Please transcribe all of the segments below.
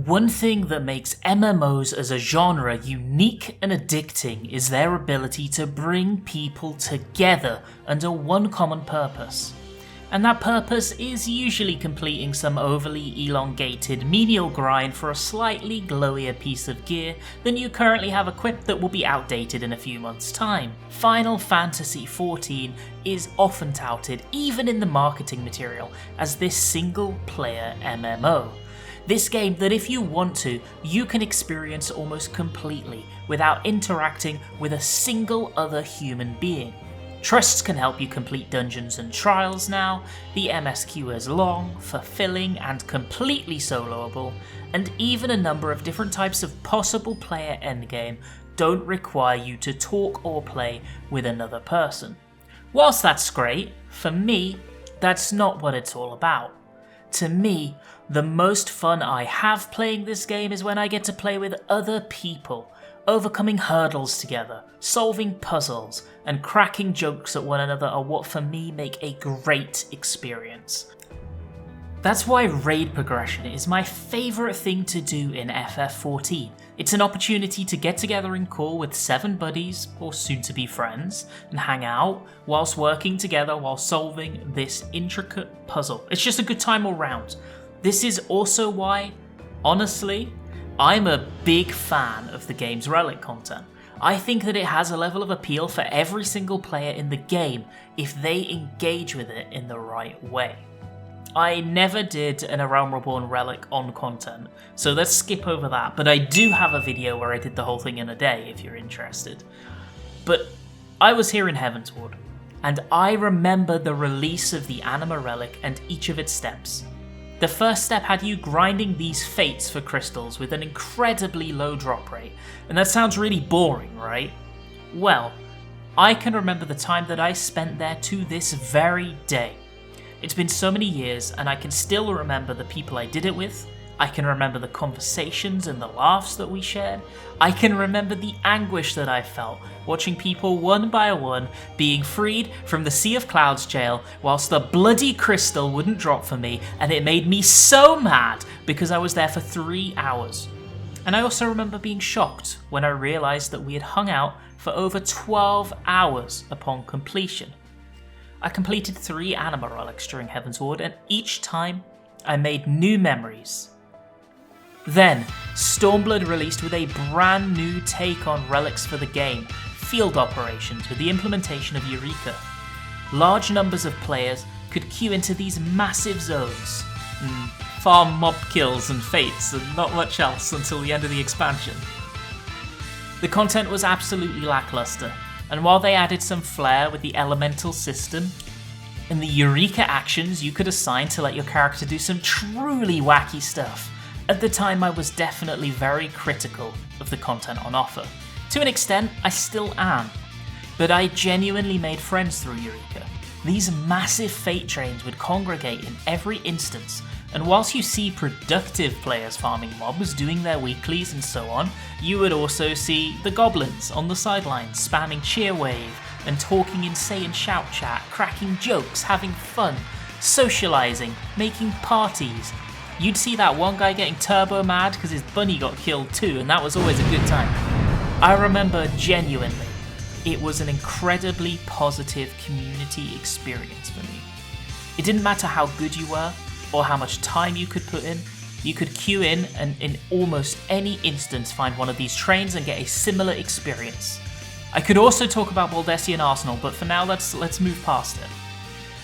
One thing that makes MMOs as a genre unique and addicting is their ability to bring people together under one common purpose. And that purpose is usually completing some overly elongated menial grind for a slightly glowier piece of gear than you currently have equipped that will be outdated in a few months' time. Final Fantasy XIV is often touted, even in the marketing material, as this single-player MMO. This game that if you want to, you can experience almost completely without interacting with a single other human being. Trusts can help you complete dungeons and trials now, the MSQ is long, fulfilling and completely soloable, and even a number of different types of possible player endgame don't require you to talk or play with another person. Whilst that's great, for me, that's not what it's all about. To me, the most fun I have playing this game is when I get to play with other people, overcoming hurdles together, solving puzzles, and cracking jokes at one another are what for me make a great experience. That's why raid progression is my favourite thing to do in FF14. It's an opportunity to get together in call with 7 buddies, or soon to be friends, and hang out whilst working together while solving this intricate puzzle. It's just a good time all round. This is also why, honestly, I'm a big fan of the game's relic content. I think that it has a level of appeal for every single player in the game if they engage with it in the right way. I never did an A Realm Reborn relic on content, so let's skip over that, but I do have a video where I did the whole thing in a day if you're interested. But I was here in Heavensward, and I remember the release of the Anima relic and each of its steps. The first step had you grinding these fates for crystals with an incredibly low drop rate, and that sounds really boring, right? Well, I can remember the time that I spent there to this very day. It's been so many years, and I can still remember the people I did it with. I can remember the conversations and the laughs that we shared. I can remember the anguish that I felt watching people one by one being freed from the Sea of Clouds jail whilst the bloody crystal wouldn't drop for me, and it made me so mad because I was there for 3 hours. And I also remember being shocked when I realised that we had hung out for over 12 hours upon completion. I completed 3 Anima relics during Heavensward, and each time I made new memories. Then, Stormblood released with a brand new take on relics for the game, field operations with the implementation of Eureka. Large numbers of players could queue into these massive zones, farm mob kills and fates and not much else until the end of the expansion. The content was absolutely lackluster, and while they added some flair with the elemental system, and the Eureka actions you could assign to let your character do some truly wacky stuff, at the time I was definitely very critical of the content on offer. To an extent, I still am. But I genuinely made friends through Eureka. These massive fate trains would congregate in every instance, and whilst you see productive players farming mobs, doing their weeklies and so on, you would also see the goblins on the sidelines spamming cheerwave and talking insane shout chat, cracking jokes, having fun, socialising, making parties. You'd see that one guy getting turbo mad because his bunny got killed too, and that was always a good time. I remember genuinely, it was an incredibly positive community experience for me. It didn't matter how good you were, or how much time you could put in, you could queue in and in almost any instance find one of these trains and get a similar experience. I could also talk about Baldessian Arsenal, but for now let's move past it.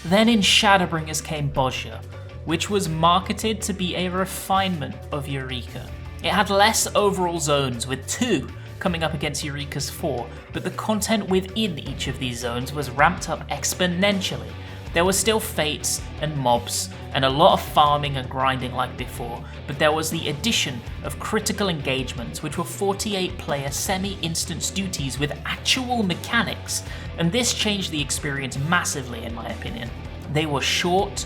Then in Shadowbringers came Bozja, which was marketed to be a refinement of Eureka. It had less overall zones, with 2 coming up against Eureka's 4, but the content within each of these zones was ramped up exponentially. There were still fates and mobs, and a lot of farming and grinding like before, but there was the addition of critical engagements, which were 48-player semi-instance duties with actual mechanics, and this changed the experience massively in my opinion. They were short,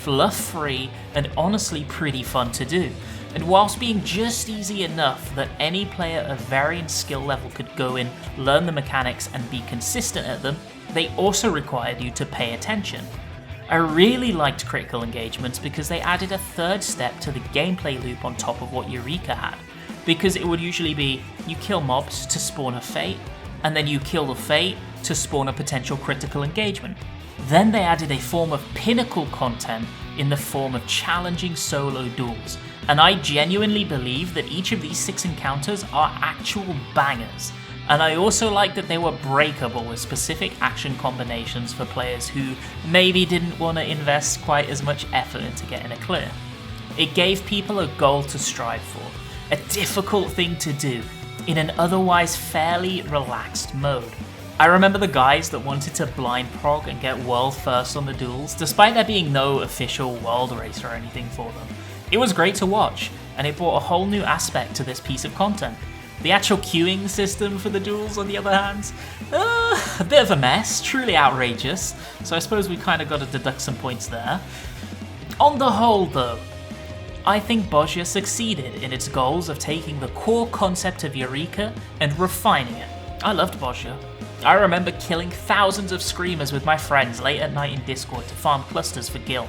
fluff-free, and honestly pretty fun to do. And whilst being just easy enough that any player of varying skill level could go in, learn the mechanics, and be consistent at them, they also required you to pay attention. I really liked critical engagements because they added a third step to the gameplay loop on top of what Eureka had. Because it would usually be, you kill mobs to spawn a fate, and then you kill the fate to spawn a potential critical engagement. Then they added a form of pinnacle content in the form of challenging solo duels, and I genuinely believe that each of these 6 encounters are actual bangers. And I also like that they were breakable with specific action combinations for players who maybe didn't want to invest quite as much effort into getting it clear. It gave people a goal to strive for, a difficult thing to do, in an otherwise fairly relaxed mode. I remember the guys that wanted to blind prog and get world first on the duels, despite there being no official world race or anything for them. It was great to watch, and it brought a whole new aspect to this piece of content. The actual queuing system for the duels, on the other hand, a bit of a mess, truly outrageous, so I suppose we kind of got to deduct some points there. On the whole though, I think Bozja succeeded in its goals of taking the core concept of Eureka and refining it. I loved Bozja. I remember killing thousands of screamers with my friends late at night in Discord to farm clusters for Gil.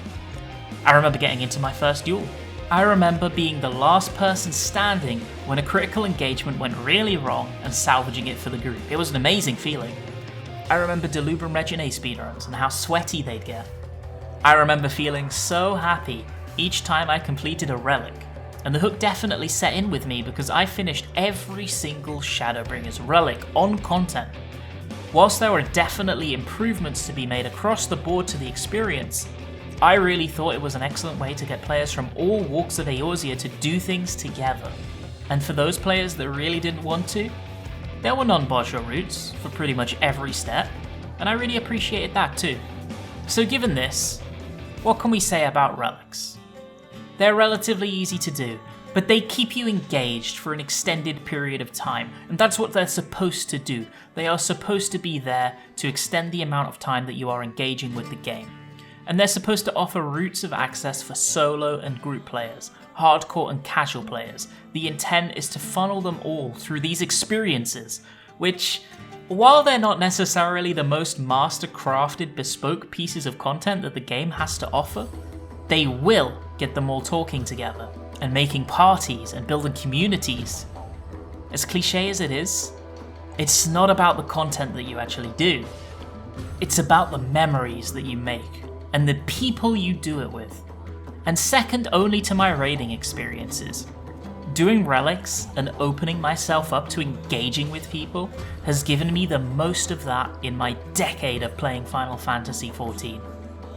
I remember getting into my first duel. I remember being the last person standing when a critical engagement went really wrong and salvaging it for the group. It was an amazing feeling. I remember Delubrum Regine speedruns and how sweaty they'd get. I remember feeling so happy each time I completed a relic, and the hook definitely set in with me because I finished every single Shadowbringers relic on content. Whilst there were definitely improvements to be made across the board to the experience, I really thought it was an excellent way to get players from all walks of Eorzea to do things together. And for those players that really didn't want to, there were non-Bozja routes for pretty much every step, and I really appreciated that too. So given this, what can we say about relics? They're relatively easy to do, but they keep you engaged for an extended period of time, and that's what they're supposed to do. They are supposed to be there to extend the amount of time that you are engaging with the game. And they're supposed to offer routes of access for solo and group players, hardcore and casual players. The intent is to funnel them all through these experiences, which, while they're not necessarily the most master-crafted bespoke pieces of content that the game has to offer, they will get them all talking together and making parties and building communities. As cliche as it is, it's not about the content that you actually do. It's about the memories that you make and the people you do it with. And second only to my raiding experiences, doing relics and opening myself up to engaging with people has given me the most of that in my decade of playing Final Fantasy XIV.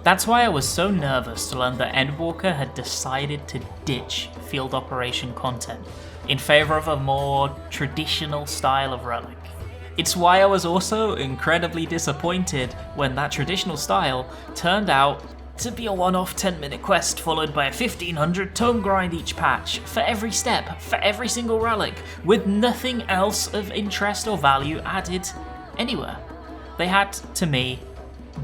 That's why I was so nervous to learn that Endwalker had decided to ditch field operation content in favour of a more traditional style of relic. It's why I was also incredibly disappointed when that traditional style turned out to be a one-off 10-minute quest followed by a 1500 tome grind each patch, for every step, for every single relic, with nothing else of interest or value added anywhere. They had, to me,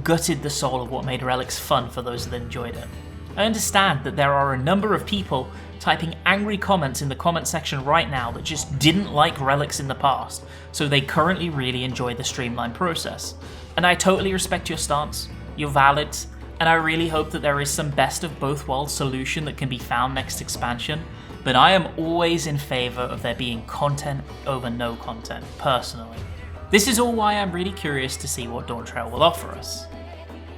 gutted the soul of what made relics fun for those that enjoyed it. I understand that there are a number of people typing angry comments in the comment section right now that just didn't like relics in the past, so they currently really enjoy the streamlined process. And I totally respect your stance, you're valid, and I really hope that there is some best of both worlds solution that can be found next expansion, but I am always in favour of there being content over no content, personally. This is all why I'm really curious to see what Dawntrail will offer us.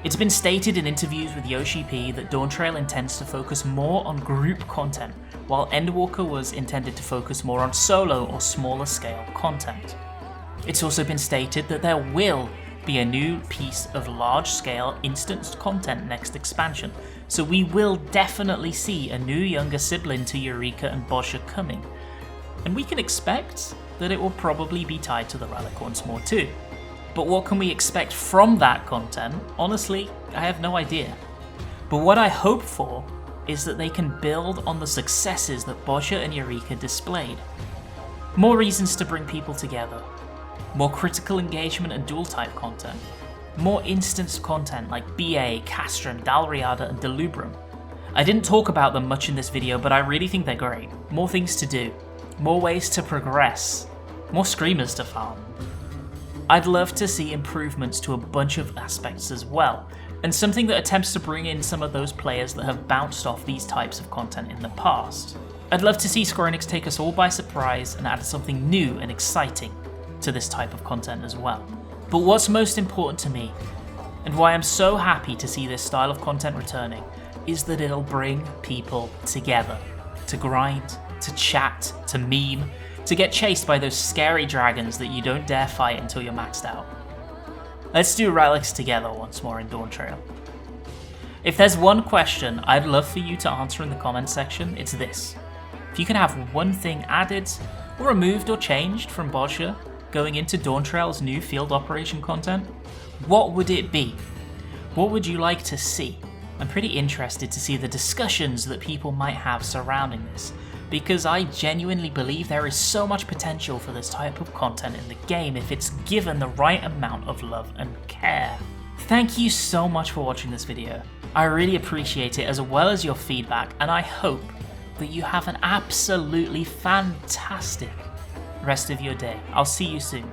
It's been stated in interviews with Yoshi P that Dawntrail intends to focus more on group content, while Endwalker was intended to focus more on solo or smaller scale content. It's also been stated that there will be a new piece of large scale instanced content next expansion, so we will definitely see a new younger sibling to Eureka and Bozja coming. And we can expect that it will probably be tied to the relic once more too. But what can we expect from that content? Honestly, I have no idea. But what I hope for is that they can build on the successes that Bozja and Eureka displayed. More reasons to bring people together, more critical engagement and dual type content, more instanced content like BA, Castrum, Dalriada and Delubrum. I didn't talk about them much in this video, but I really think they're great. More things to do, more ways to progress, more screamers to farm. I'd love to see improvements to a bunch of aspects as well, and something that attempts to bring in some of those players that have bounced off these types of content in the past. I'd love to see Square Enix take us all by surprise and add something new and exciting to this type of content as well. But what's most important to me, and why I'm so happy to see this style of content returning, is that it'll bring people together. To grind, to chat, to meme, to get chased by those scary dragons that you don't dare fight until you're maxed out. Let's do relics together once more in Dawntrail. If there's one question I'd love for you to answer in the comments section, it's this. If you could have one thing added, or removed or changed from Bozja going into Dawntrail's new field operation content, what would it be? What would you like to see? I'm pretty interested to see the discussions that people might have surrounding this, because I genuinely believe there is so much potential for this type of content in the game if it's given the right amount of love and care. Thank you so much for watching this video. I really appreciate it, as well as your feedback, and I hope that you have an absolutely fantastic rest of your day. I'll see you soon.